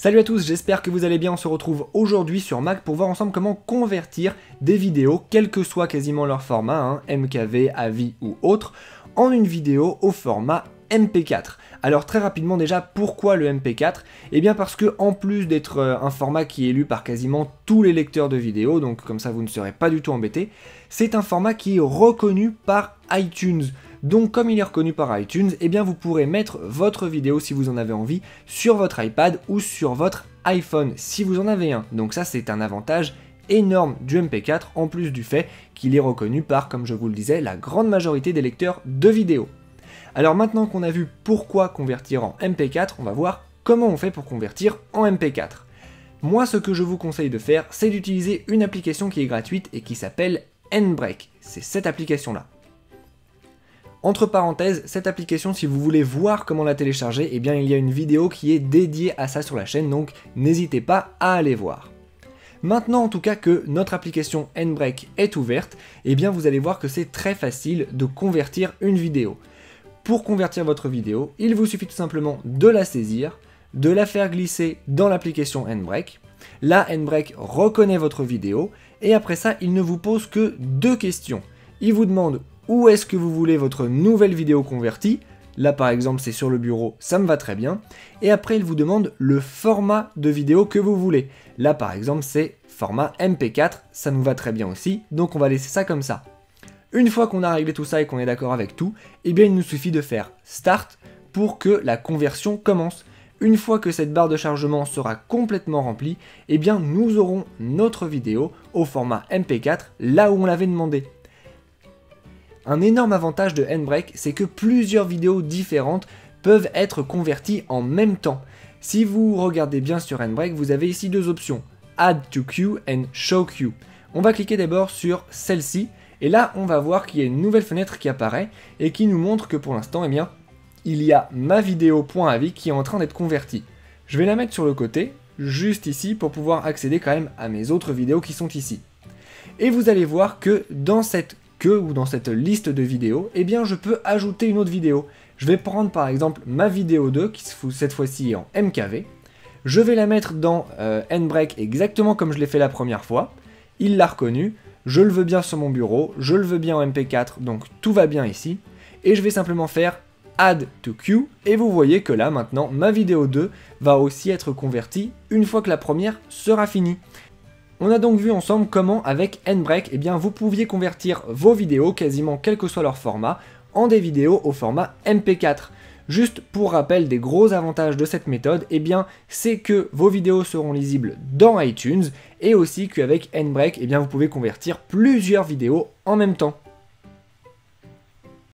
Salut à tous, j'espère que vous allez bien, on se retrouve aujourd'hui sur Mac pour voir ensemble comment convertir des vidéos, quel que soit quasiment leur format, MKV, AVI ou autre, en une vidéo au format MP4. Alors très rapidement déjà, pourquoi le MP4? Eh bien parce que en plus d'être un format qui est lu par quasiment tous les lecteurs de vidéos, donc comme ça vous ne serez pas du tout embêtés, c'est un format qui est reconnu par iTunes. Donc comme il est reconnu par iTunes, eh bien vous pourrez mettre votre vidéo si vous en avez envie sur votre iPad ou sur votre iPhone si vous en avez un. Donc ça c'est un avantage énorme du MP4 en plus du fait qu'il est reconnu par, comme je vous le disais, la grande majorité des lecteurs de vidéos. Alors maintenant qu'on a vu pourquoi convertir en MP4, on va voir comment on fait pour convertir en MP4. Moi ce que je vous conseille de faire, c'est d'utiliser une application qui est gratuite et qui s'appelle Handbrake. C'est cette application là. Entre parenthèses, cette application, si vous voulez voir comment la télécharger, eh bien il y a une vidéo qui est dédiée à ça sur la chaîne, donc n'hésitez pas à aller voir. Maintenant en tout cas que notre application Handbrake est ouverte, eh bien vous allez voir que c'est très facile de convertir une vidéo. Pour convertir votre vidéo, il vous suffit tout simplement de la saisir, de la faire glisser dans l'application Handbrake. Là, Handbrake reconnaît votre vidéo, et après ça, il ne vous pose que deux questions. Il vous demande où est-ce que vous voulez votre nouvelle vidéo convertie. Là par exemple c'est sur le bureau, ça me va très bien. Et après il vous demande le format de vidéo que vous voulez. Là par exemple c'est format MP4, ça nous va très bien aussi, donc on va laisser ça comme ça. Une fois qu'on a réglé tout ça et qu'on est d'accord avec tout, eh bien il nous suffit de faire Start pour que la conversion commence. Une fois que cette barre de chargement sera complètement remplie, eh bien nous aurons notre vidéo au format MP4 là où on l'avait demandé. Un énorme avantage de Handbrake, c'est que plusieurs vidéos différentes peuvent être converties en même temps. Si vous regardez bien sur Handbrake, vous avez ici deux options, Add to Queue and Show Queue. On va cliquer d'abord sur celle-ci, et là on va voir qu'il y a une nouvelle fenêtre qui apparaît, et qui nous montre que pour l'instant, eh bien, il y a ma vidéo.avi qui est en train d'être convertie. Je vais la mettre sur le côté, juste ici, pour pouvoir accéder quand même à mes autres vidéos qui sont ici. Et vous allez voir que dans cette ou dans cette liste de vidéos, eh bien je peux ajouter une autre vidéo. Je vais prendre par exemple ma vidéo 2, qui cette fois-ci est en MKV. Je vais la mettre dans Handbrake exactement comme je l'ai fait la première fois. Il l'a reconnu, je le veux bien sur mon bureau, je le veux bien en MP4, donc tout va bien ici. Et je vais simplement faire Add to Queue, et vous voyez que là maintenant, ma vidéo 2 va aussi être convertie une fois que la première sera finie. On a donc vu ensemble comment, avec Handbrake, eh bien, vous pouviez convertir vos vidéos, quasiment quel que soit leur format, en des vidéos au format MP4. Juste pour rappel des gros avantages de cette méthode, eh bien, c'est que vos vidéos seront lisibles dans iTunes, et aussi qu'avec Handbrake, eh bien, vous pouvez convertir plusieurs vidéos en même temps.